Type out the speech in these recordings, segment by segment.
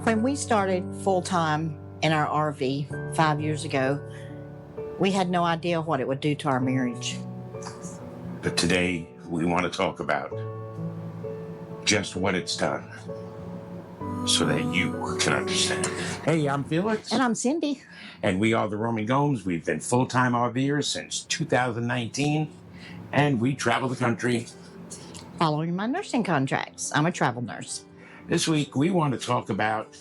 When we started full-time in our RV 5 years ago, we had no idea what it would do to our marriage. But today, we want to talk about just what it's done so that you can understand. Hey, I'm Felix. And I'm Cindy. And we are the RVing Gomes. We've been full-time RVers since 2019, and we travel the country. Following my nursing contracts. I'm a travel nurse. This week, we want to talk about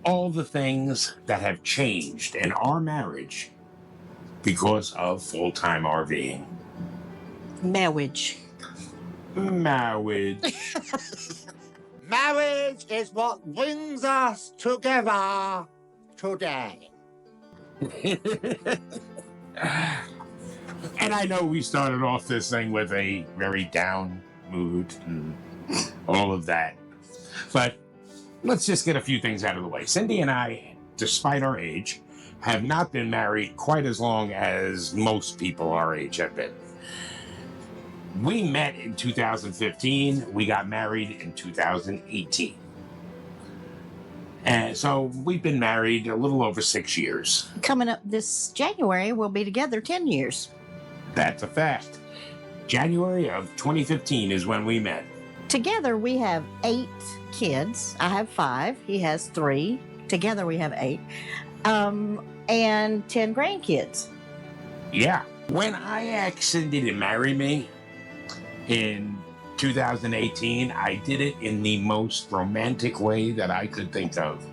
all the things that have changed in our marriage because of full-time RVing. Marriage. Marriage. Marriage is what brings us together today. And I know we started off this thing with a very down mood and all of that. But let's just get a few things out of the way. Cindy and I, despite our age, have not been married quite as long as most people our age have been. We met in 2015. We got married in 2018. And so we've been married a little over 6 years. Coming up this January, we'll be together 10 years. That's a fact. January of 2015 is when we met. Together, we have 8 kids. I have 5. He has 3. Together, we have 8. And 10 grandkids. Yeah. When I asked Cindy to marry me in 2018, I did it in the most romantic way that I could think of.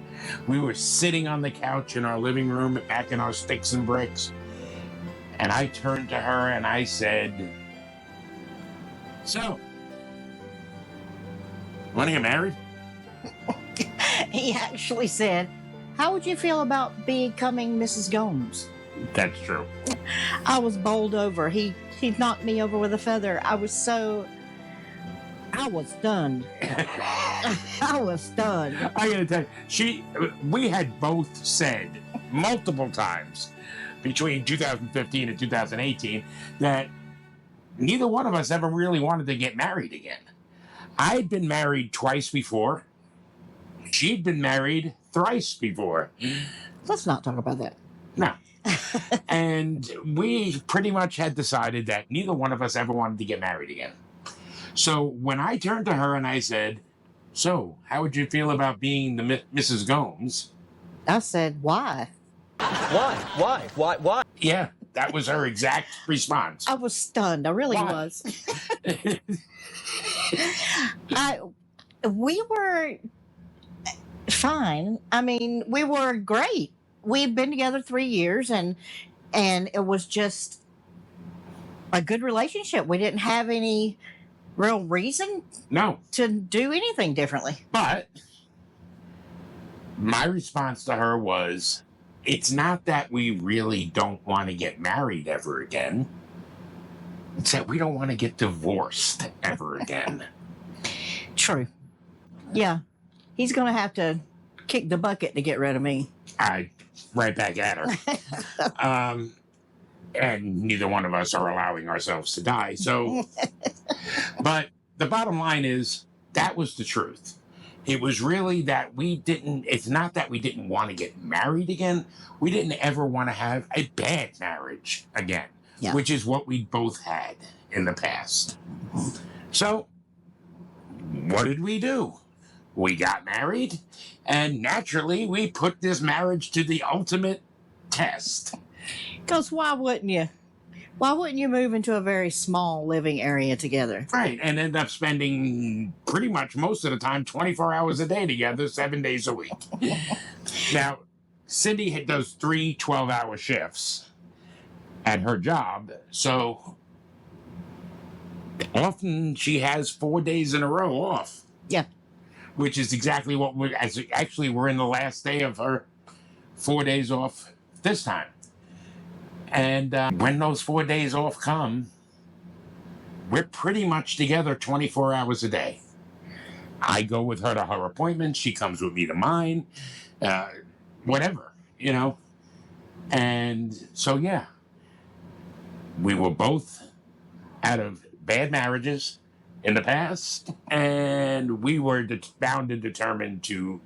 We were sitting on the couch in our living room, packing our sticks and bricks, and I turned to her and I said, "So, want to get married?" He actually said, "How would you feel about becoming Mrs. Gomes?" That's true. I was bowled over. He knocked me over with a feather. I was stunned. I was stunned. I gotta tell you, we had both said multiple times between 2015 and 2018 that neither one of us ever really wanted to get married again. I'd been married twice before. She'd been married thrice before. Let's not talk about that. No. And we pretty much had decided that neither one of us ever wanted to get married again. So when I turned to her and I said, "So, how would you feel about being the Mrs. Gomes?" I said, "Why?" Why? Yeah, that was her exact response. I was stunned. I really Why? was. We were fine. I mean, we were great. We'd been together 3 years, and it was just a good relationship. We didn't have any real reason No, to do anything differently. but my response to her was, it's not that we really don't want to get married ever again. It's that we don't want to get divorced ever again. True. Yeah. He's going to have to kick the bucket to get rid of me. Right back at her. And neither one of us are allowing ourselves to die. So, but the bottom line is that was the truth. It was really that it's not that we didn't want to get married again. We didn't ever want to have a bad marriage again, Yeah. which is what we both had in the past. So, what did we do? We got married, and naturally, we put this marriage to the ultimate test. Because why wouldn't you? Why wouldn't you move into a very small living area together? Right, and end up spending pretty much most of the time 24 hours a day together, 7 days a week. Now, Cindy does 3 12-hour shifts at her job, so often she has 4 days in a row off. Yeah. Which is exactly what we're in the last day of her 4 days off this time. And when those 4 days off come, we're pretty much together 24 hours a day. I go with her to her appointments. She comes with me to mine. Whatever, you know. And so, yeah, we were both out of bad marriages in the past, and we were bound and determined to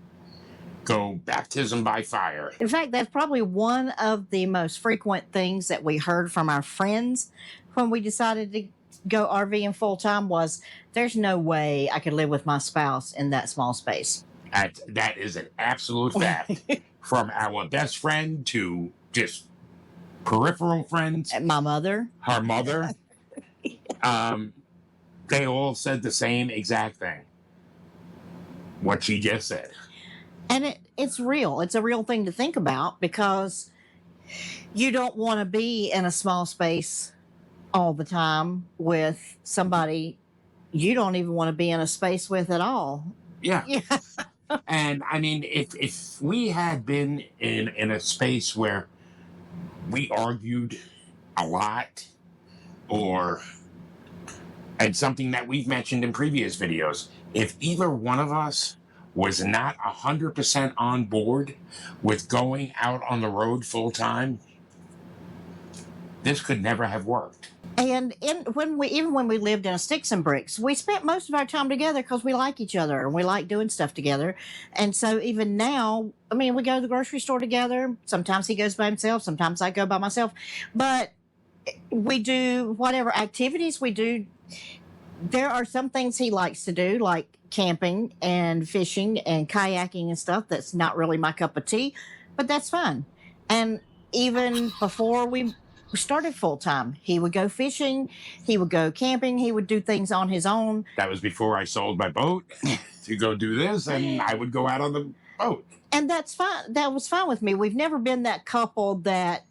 go baptism by fire. In fact, that's probably one of the most frequent things that we heard from our friends when we decided to go RVing full time was there's no way I could live with my spouse in that small space. That is an absolute fact. From our best friend to just peripheral friends, My mother. her mother, they all said the same exact thing. What she just said. And it's real. It's a real thing to think about because you don't want to be in a small space all the time with somebody you don't even want to be in a space with at all. Yeah. Yeah. And I mean, if we had been in a space where we argued a lot, and something that we've mentioned in previous videos, if either one of us was not 100% on board with going out on the road full time, this could never have worked. And when we lived in a sticks and bricks, we spent most of our time together because we like each other and we like doing stuff together. And so even now, I mean, we go to the grocery store together. Sometimes he goes by himself. Sometimes I go by myself. But we do whatever activities we do. There are some things he likes to do, like camping and fishing and kayaking and stuff. That's not really my cup of tea, but that's fun. And even before we started full time, he would go fishing, he would go camping, he would do things on his own. That was before I sold my boat to go do this, and I would go out on the boat. And that's fine. That was fine with me. We've never been that couple that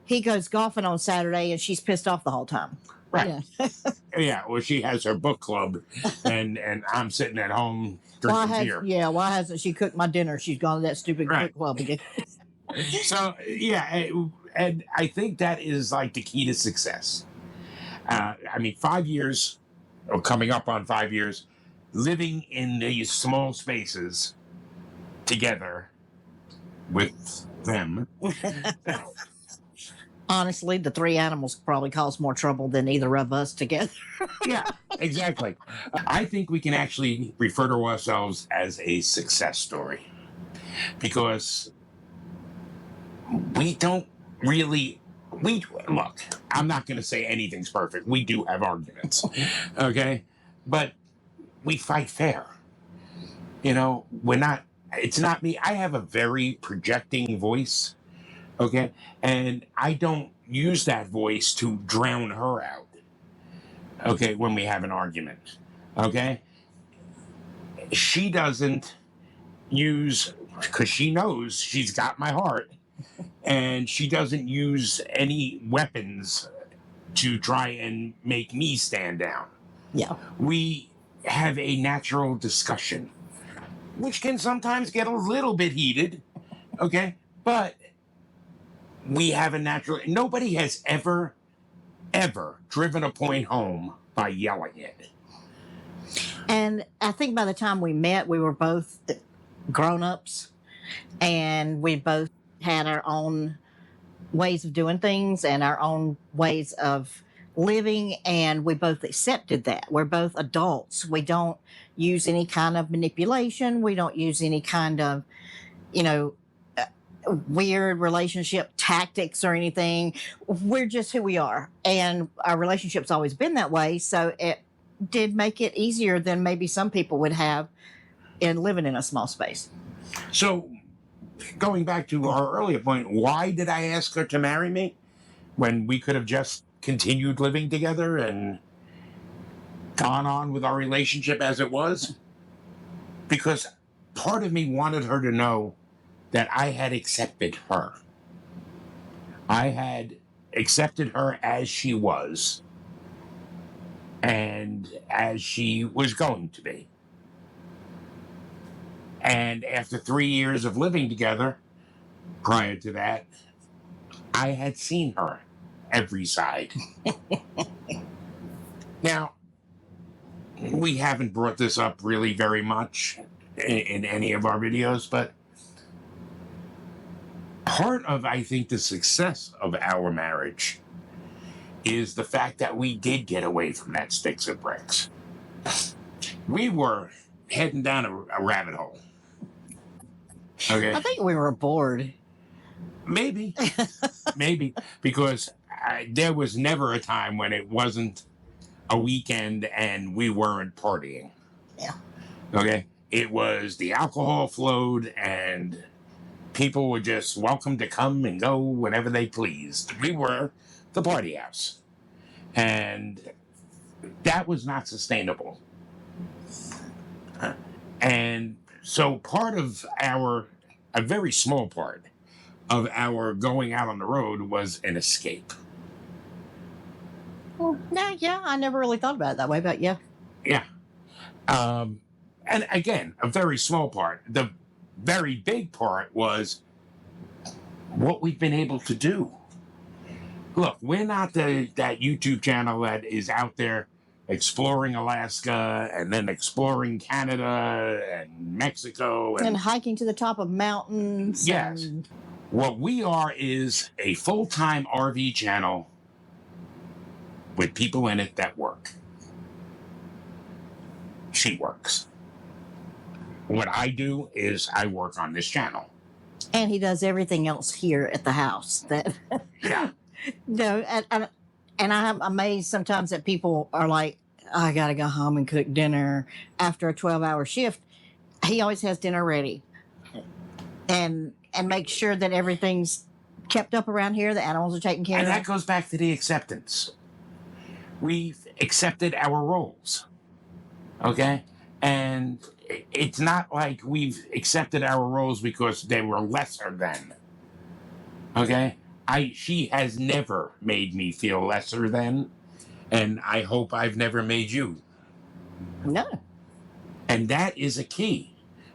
he goes golfing on Saturday and she's pissed off the whole time. Right. Yeah. Yeah, well, she has her book club, and I'm sitting at home drinking beer. Yeah, why hasn't she cooked my dinner? She's gone to that stupid book club again. So, yeah, and I think that is like the key to success. I mean, 5 years, or coming up on 5 years, living in these small spaces together with them. Honestly, the three animals probably cause more trouble than either of us together. Yeah, exactly. I think we can actually refer to ourselves as a success story because we don't really. Look, I'm not going to say anything's perfect. We do have arguments, okay? But we fight fair. You know, it's not me. I have a very projecting voice, okay? And I don't use that voice to drown her out, okay, when we have an argument, okay? She doesn't use, because she knows she's got my heart, and she doesn't use any weapons to try and make me stand down. Yeah. We have a natural discussion, which can sometimes get a little bit heated, okay? But we have a natural. Nobody has ever driven a point home by yelling it. And I think by the time we met, we were both grown-ups, and we both had our own ways of doing things and our own ways of living, and we both accepted that. We're both adults. We don't use any kind of manipulation. We don't use any kind of, weird relationship tactics or anything. We're just who we are, and our relationship's always been that way, so it did make it easier than maybe some people would have in living in a small space. So, going back to our earlier point, why did I ask her to marry me when we could have just continued living together and gone on with our relationship as it was? Because part of me wanted her to know that I had accepted her. I had accepted her as she was and as she was going to be. And after 3 years of living together, prior to that, I had seen her every side. Now, we haven't brought this up really very much in any of our videos, but part of, I think, the success of our marriage is the fact that we did get away from that sticks and bricks. We were heading down a rabbit hole. Okay. I think we were bored. Maybe. Maybe. Because there was never a time when it wasn't a weekend and we weren't partying. Yeah. Okay. It was the alcohol flowed and people were just welcome to come and go whenever they pleased. We were the party house. And that was not sustainable. And so part of a very small part of our going out on the road was an escape. Well, yeah, I never really thought about it that way, but yeah. Yeah. And again, a very small part. The very big part was what we've been able to do. Look, we're not that YouTube channel that is out there exploring Alaska and then exploring Canada and Mexico And hiking to the top of mountains. Yes. And What we are is a full-time RV channel with people in it that work. She works. What I do is I work on this channel. and he does everything else here at the house. That Yeah. no, and I'm amazed sometimes that people are like, I gotta go home and cook dinner after a 12-hour shift. He always has dinner ready, and make sure that everything's kept up around here. The animals are taken care And of. that goes back to the acceptance. We've accepted our roles. Okay? And it's not like we've accepted our roles because they were lesser than. Okay? She has never made me feel lesser than, and I hope I've never made you. No, And that is a key.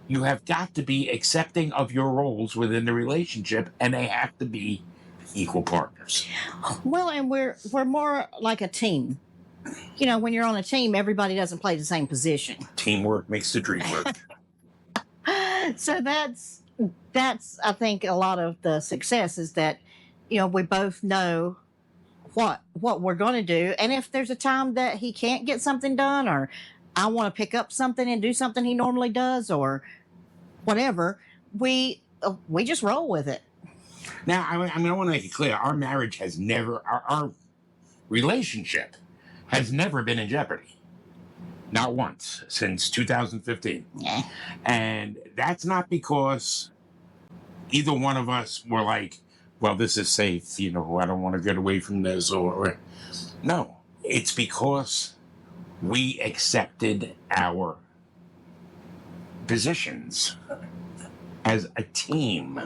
You have got to be accepting of your roles within the relationship, and they have to be equal partners. well, and we're more like a team. You know, when you're on a team, everybody doesn't play the same position. Teamwork makes the dream work. So that's I think a lot of the success is that, you know, we both know what we're going to do, and if there's a time that he can't get something done, or I want to pick up something and do something he normally does, or whatever, we just roll with it. Now, I want to make it clear: our marriage has never, our relationship has never been in jeopardy. Not once since 2015. Yeah. And that's not because either one of us were like, well, this is safe, you know, I don't want to get away from this, or no, it's because we accepted our positions as a team.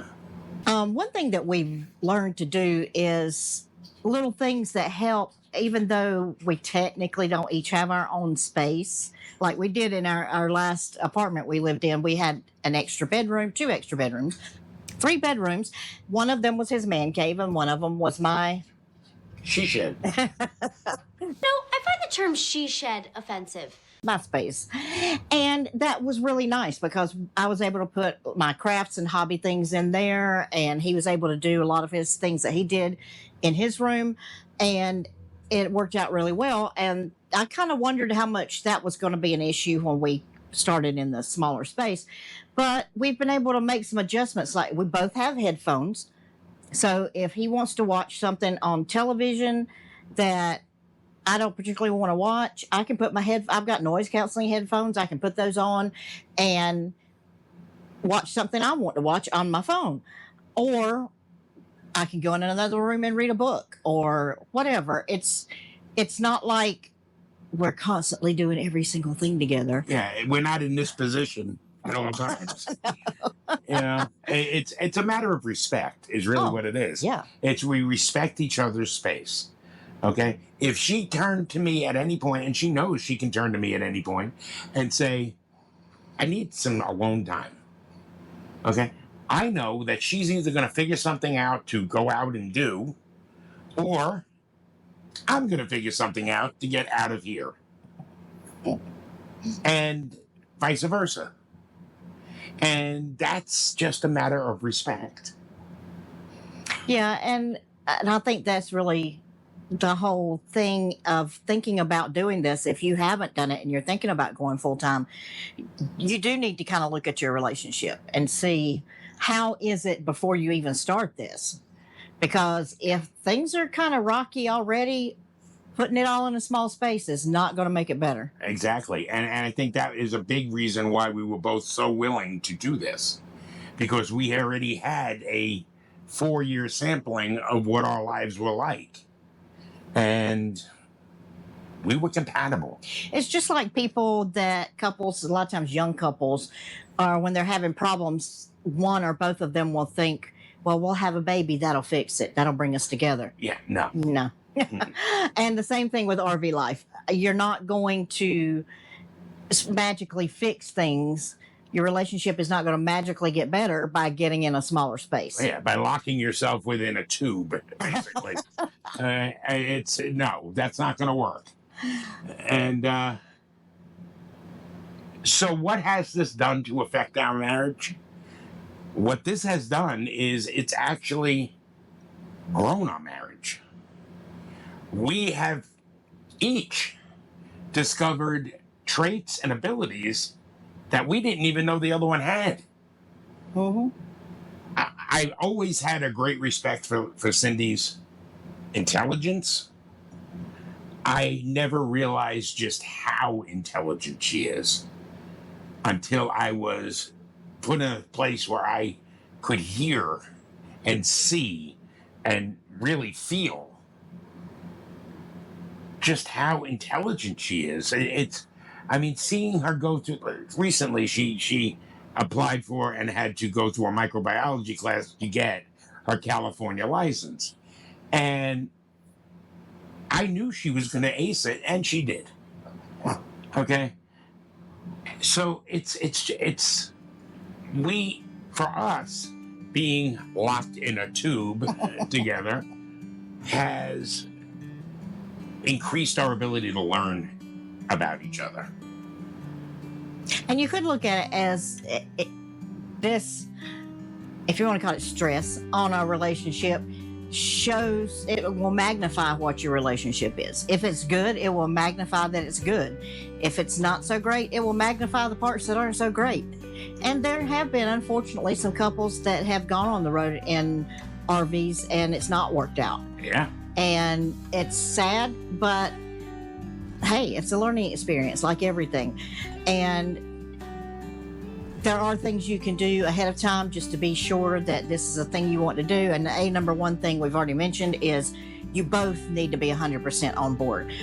One thing that we've learned to do is little things that help, even though we technically don't each have our own space. Like we did in our last apartment we lived in, we had an extra bedroom, 2 extra bedrooms, 3 bedrooms. One of them was his man cave, and one of them was my She shed. No, I find the term she shed offensive. my space. And that was really nice because I was able to put my crafts and hobby things in there, and he was able to do a lot of his things that he did in his room, and it worked out really well. And I kind of wondered how much that was going to be an issue when we started in the smaller space, but we've been able to make some adjustments. Like we both have headphones, so if he wants to watch something on television that I don't particularly want to watch, I can put I've got noise canceling headphones. I can put those on and watch something I want to watch on my phone. Or I can go in another room and read a book or whatever. It's not like we're constantly doing every single thing together. Yeah, we're not in this position at all times. You know, it's a matter of respect is really what it is. Yeah. It's we respect each other's space. Okay? If she turned to me at any point, and she knows she can turn to me at any point and say, I need some alone time. Okay? I know that she's either going to figure something out to go out and do, or I'm going to figure something out to get out of here. And vice versa. And that's just a matter of respect. Yeah, and I think that's really the whole thing of thinking about doing this. If you haven't done it and you're thinking about going full time, you do need to kind of look at your relationship and see how is it before you even start this? Because if things are kind of rocky already, putting it all in a small space is not going to make it better. Exactly. And I think that is a big reason why we were both so willing to do this, because we already had a 4-year sampling of what our lives were like. And we were compatible. It's just like couples, a lot of times young couples, when they're having problems, one or both of them will think, well, we'll have a baby, that'll fix it. That'll bring us together. Yeah, no. No. And the same thing with RV life. You're not going to magically fix things. Your relationship is not going to magically get better by getting in a smaller space. Yeah, by locking yourself within a tube, basically. No, that's not going to work. And so what has this done to affect our marriage? What this has done is it's actually grown our marriage. We have each discovered traits and abilities that we didn't even know the other one had. Mm-hmm. I always had a great respect for Cindy's intelligence. I never realized just how intelligent she is until I was put in a place where I could hear and see and really feel just how intelligent she is. Seeing her go through, recently she applied for and had to go through a microbiology class to get her California license. And I knew she was going to ace it, and she did. Okay? So for us, being locked in a tube together has increased our ability to learn about each other. And you could look at it as this, if you want to call it stress, on our relationship shows, it will magnify what your relationship is. If it's good, it will magnify that it's good. If it's not so great, it will magnify the parts that aren't so great. And there have been, unfortunately, some couples that have gone on the road in RVs and it's not worked out. Yeah. And it's sad, but hey, it's a learning experience like everything. And there are things you can do ahead of time just to be sure that this is a thing you want to do. And the number one thing we've already mentioned is you both need to be 100% on board.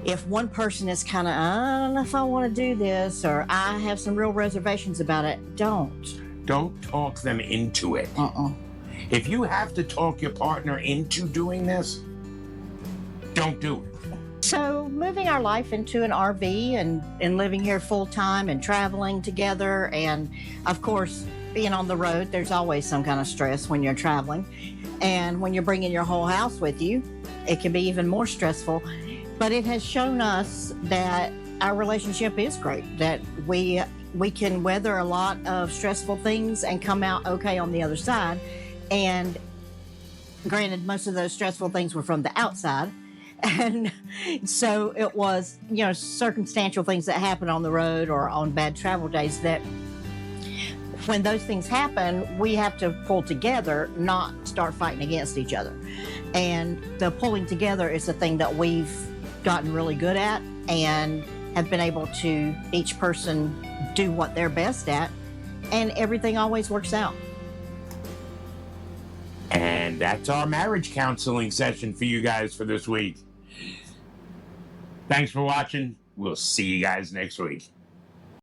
If one person is kind of, I don't know if I want to do this, or I have some real reservations about it, don't talk them into it. If you have to talk your partner into doing this, don't do it. So moving our life into an RV and living here full time and traveling together, and of course being on the road, there's always some kind of stress when you're traveling. And when you're bringing your whole house with you, it can be even more stressful. But it has shown us that our relationship is great, that we can weather a lot of stressful things and come out okay on the other side. And granted, most of those stressful things were from the outside. And so it was, circumstantial things that happen on the road or on bad travel days that when those things happen, we have to pull together, not start fighting against each other. And the pulling together is the thing that we've gotten really good at and have been able to each person do what they're best at, and everything always works out. And that's our marriage counseling session for you guys for this week. Thanks for watching. We'll see you guys next week.